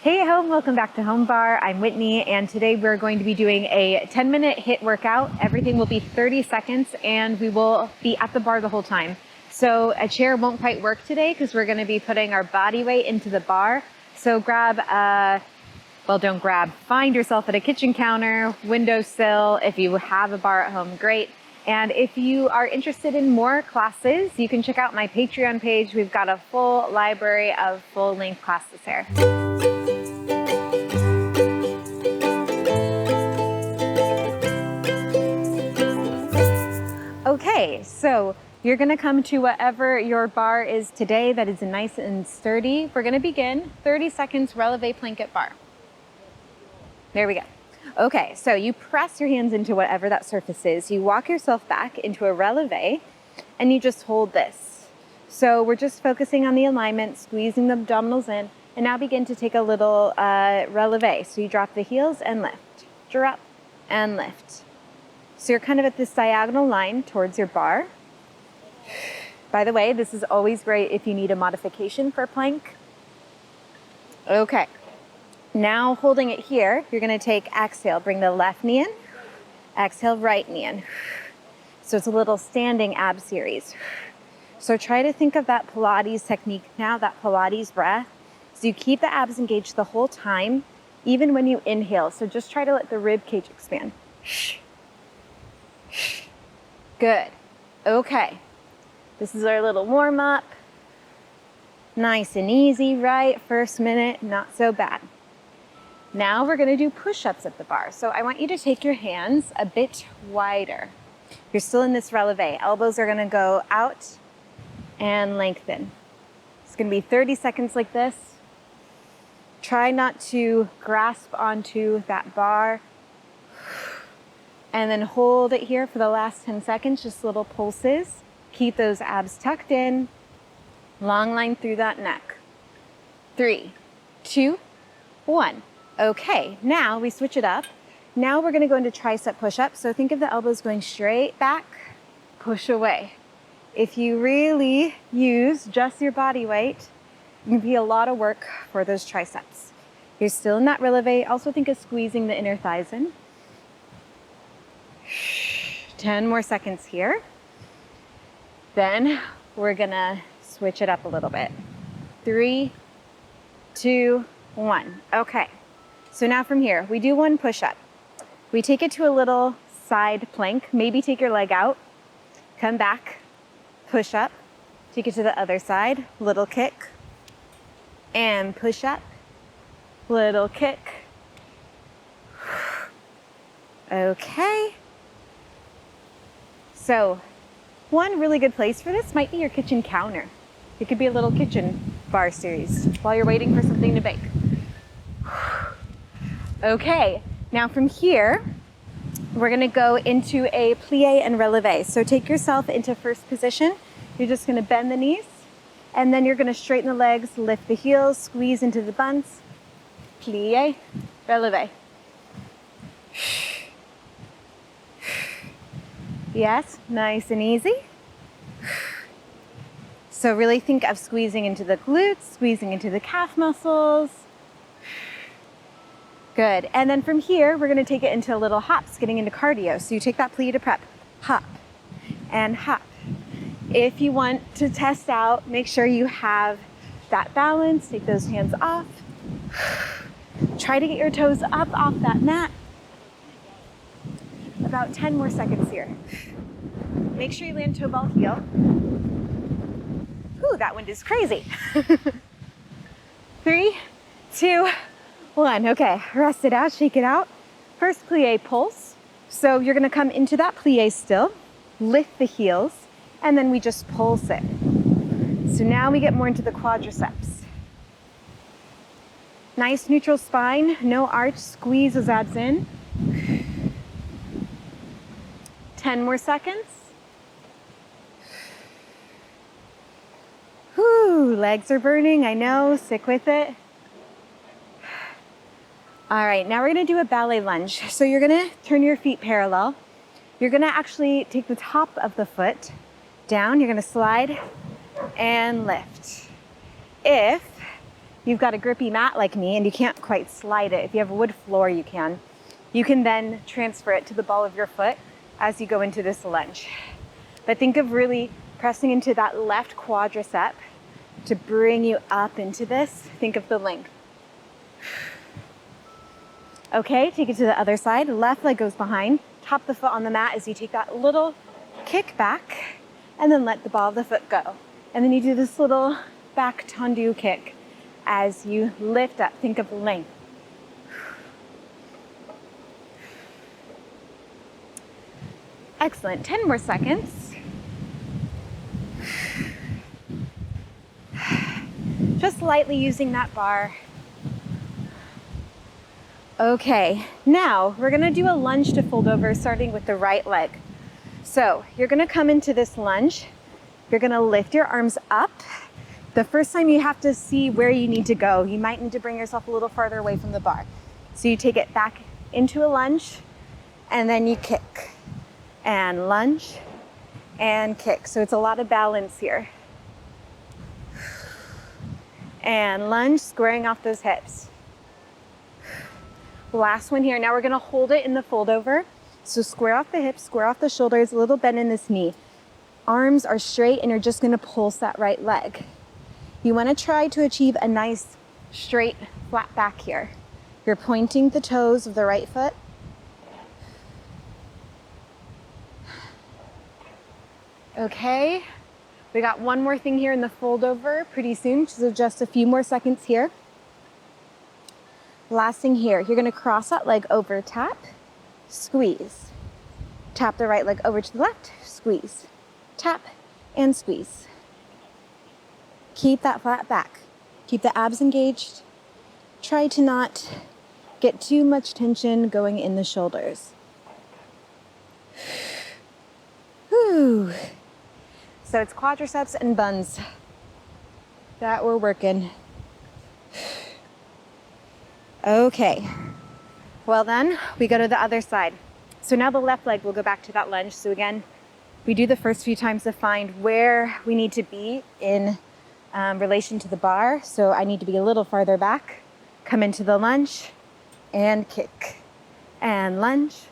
Hey home, welcome back to Home Bar. I'm Whitney, and today we're going to be doing a 10-minute HIIT workout. Everything will be 30 seconds and we will be at the bar the whole time. So a chair won't quite work today because we're going to be putting our body weight into the bar. So find yourself at a kitchen counter, windowsill. If you have a bar at home, great. And if you are interested in more classes, you can check out my Patreon page. We've got a full library of full-length classes here. Okay, so you're gonna come to whatever your bar is today that is nice and sturdy. We're gonna begin 30 seconds releve plank at bar. There we go. Okay, so you press your hands into whatever that surface is. You walk yourself back into a releve and you just hold this. So we're just focusing on the alignment, squeezing the abdominals in, and now begin to take a little releve. So you drop the heels and lift, drop and lift. So you're kind of at this diagonal line towards your bar. By the way, this is always great if you need a modification for plank. Okay, now holding it here, you're gonna take exhale, bring the left knee in, exhale, right knee in. So it's a little standing ab series. So try to think of that Pilates technique now, that Pilates breath. So you keep the abs engaged the whole time, even when you inhale. So just try to let the rib cage expand. Good. Okay. This is our little warm up. Nice and easy, right? First minute, not so bad. Now we're going to do push-ups at the bar. So I want you to take your hands a bit wider. You're still in this releve. Elbows are going to go out and lengthen. It's going to be 30 seconds like this. Try not to grasp onto that bar. And then hold it here for the last 10 seconds, just little pulses. Keep those abs tucked in. Long line through that neck. 3, 2, 1. Okay, now we switch it up. Now we're gonna go into tricep push-up. So think of the elbows going straight back, push away. If you really use just your body weight, it can be a lot of work for those triceps. You're still in that releve. Also think of squeezing the inner thighs in. 10 more seconds here. Then we're gonna switch it up a little bit. 3, 2, 1. Okay, so now from here, we do one push-up. We take it to a little side plank. Maybe take your leg out, come back, push up, take it to the other side, little kick, and push up, little kick. Okay. So one really good place for this might be your kitchen counter. It could be a little kitchen bar series while you're waiting for something to bake. Okay, now from here, we're gonna go into a plie and releve. So take yourself into first position. You're just gonna bend the knees, and then you're gonna straighten the legs, lift the heels, squeeze into the buns, plie, releve. Yes, nice and easy. So really think of squeezing into the glutes, squeezing into the calf muscles. Good. And then from here, we're going to take it into little hops, getting into cardio. So you take that plie to prep, hop and hop. If you want to test out, make sure you have that balance. Take those hands off. Try to get your toes up off that mat. About 10 more seconds here. Make sure you land toe ball heel. Ooh, that wind is crazy. 3, 2, 1. Okay, rest it out, shake it out. First plie pulse. So you're gonna come into that plie still, lift the heels, and then we just pulse it. So now we get more into the quadriceps. Nice neutral spine, no arch, squeeze those abs in. 10 more seconds. Whew, legs are burning, I know, stick with it. All right, now we're gonna do a ballet lunge. So you're gonna turn your feet parallel. You're gonna actually take the top of the foot down. You're gonna slide and lift. If you've got a grippy mat like me and you can't quite slide it, if you have a wood floor, you can then transfer it to the ball of your foot as you go into this lunge. But think of really pressing into that left quadricep to bring you up into this. Think of the length. Okay, take it to the other side. Left leg goes behind. Top the foot on the mat as you take that little kick back and then let the ball of the foot go. And then you do this little back tendu kick as you lift up. Think of length. Excellent. 10 more seconds. Just lightly using that bar. Okay, now we're gonna do a lunge to fold over starting with the right leg. So you're gonna come into this lunge. You're gonna lift your arms up. The first time you have to see where you need to go. You might need to bring yourself a little farther away from the bar. So you take it back into a lunge and then you kick and lunge and kick. So it's a lot of balance here. And lunge, squaring off those hips. Last one here. Now we're gonna hold it in the fold over. So square off the hips, square off the shoulders, a little bend in this knee. Arms are straight and you're just gonna pulse that right leg. You wanna try to achieve a nice straight flat back here. You're pointing the toes of the right foot. Okay, we got one more thing here in the fold over pretty soon, so just a few more seconds here. Last thing here, you're gonna cross that leg over, tap, squeeze. Tap the right leg over to the left, squeeze. Tap and squeeze. Keep that flat back. Keep the abs engaged. Try to not get too much tension going in the shoulders. Whew. So it's quadriceps and buns that we're working. Okay, well then we go to the other side. So now the left leg will go back to that lunge. So again, we do the first few times to find where we need to be in relation to the bar. So I need to be a little farther back, come into the lunge and kick, and lunge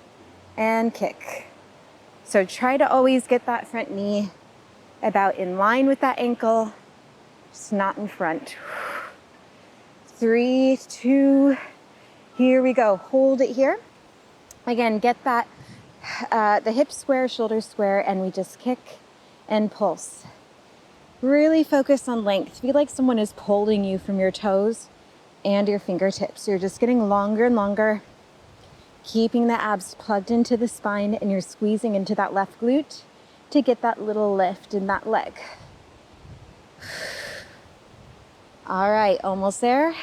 and kick. So try to always get that front knee about in line with that ankle, just not in front. 3, 2, here we go. Hold it here. Again, get that, the hips square, shoulders square, and we just kick and pulse. Really focus on length. Feel like someone is pulling you from your toes and your fingertips. You're just getting longer and longer, keeping the abs plugged into the spine, and you're squeezing into that left glute to get that little lift in that leg. All right, almost there.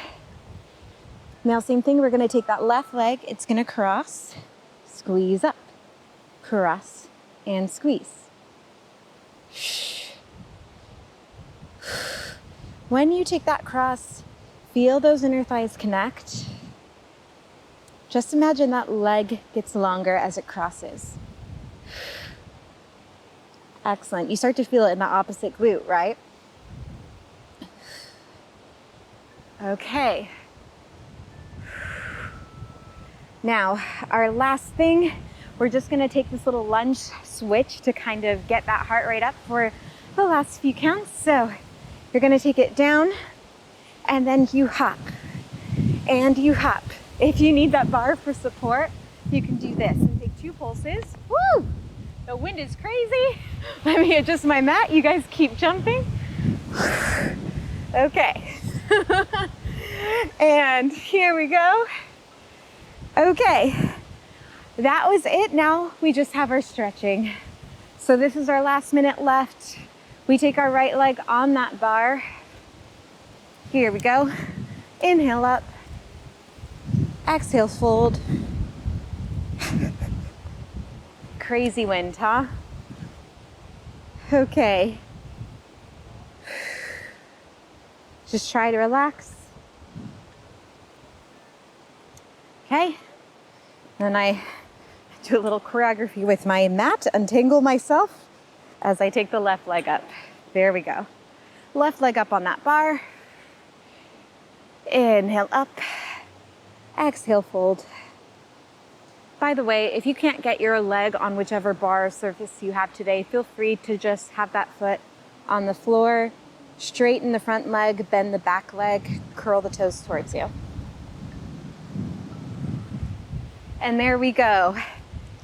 Now same thing, we're gonna take that left leg, it's gonna cross, squeeze up, cross, and squeeze. When you take that cross, feel those inner thighs connect. Just imagine that leg gets longer as it crosses. Excellent. You start to feel it in the opposite glute, right? Okay. Now, our last thing, we're just gonna take this little lunge switch to kind of get that heart rate up for the last few counts. So you're gonna take it down and then you hop and you hop. If you need that bar for support, you can do this and take 2 pulses. Woo! The wind is crazy. Let me adjust my mat. You guys keep jumping. Okay. And here we go. Okay. That was it. Now we just have our stretching. So this is our last minute left. We take our right leg on that bar. Here we go. Inhale up. Exhale, fold. Crazy wind, huh? Okay. Just try to relax. Okay. Then I do a little choreography with my mat, untangle myself as I take the left leg up. There we go. Left leg up on that bar. Inhale up, exhale, fold. By the way, if you can't get your leg on whichever bar or surface you have today, feel free to just have that foot on the floor, straighten the front leg, bend the back leg, curl the toes towards you. And there we go.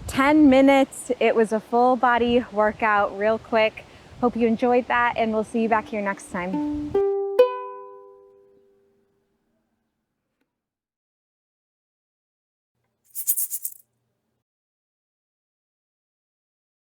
10 minutes. It was a full body workout, real quick. Hope you enjoyed that, and we'll see you back here next time.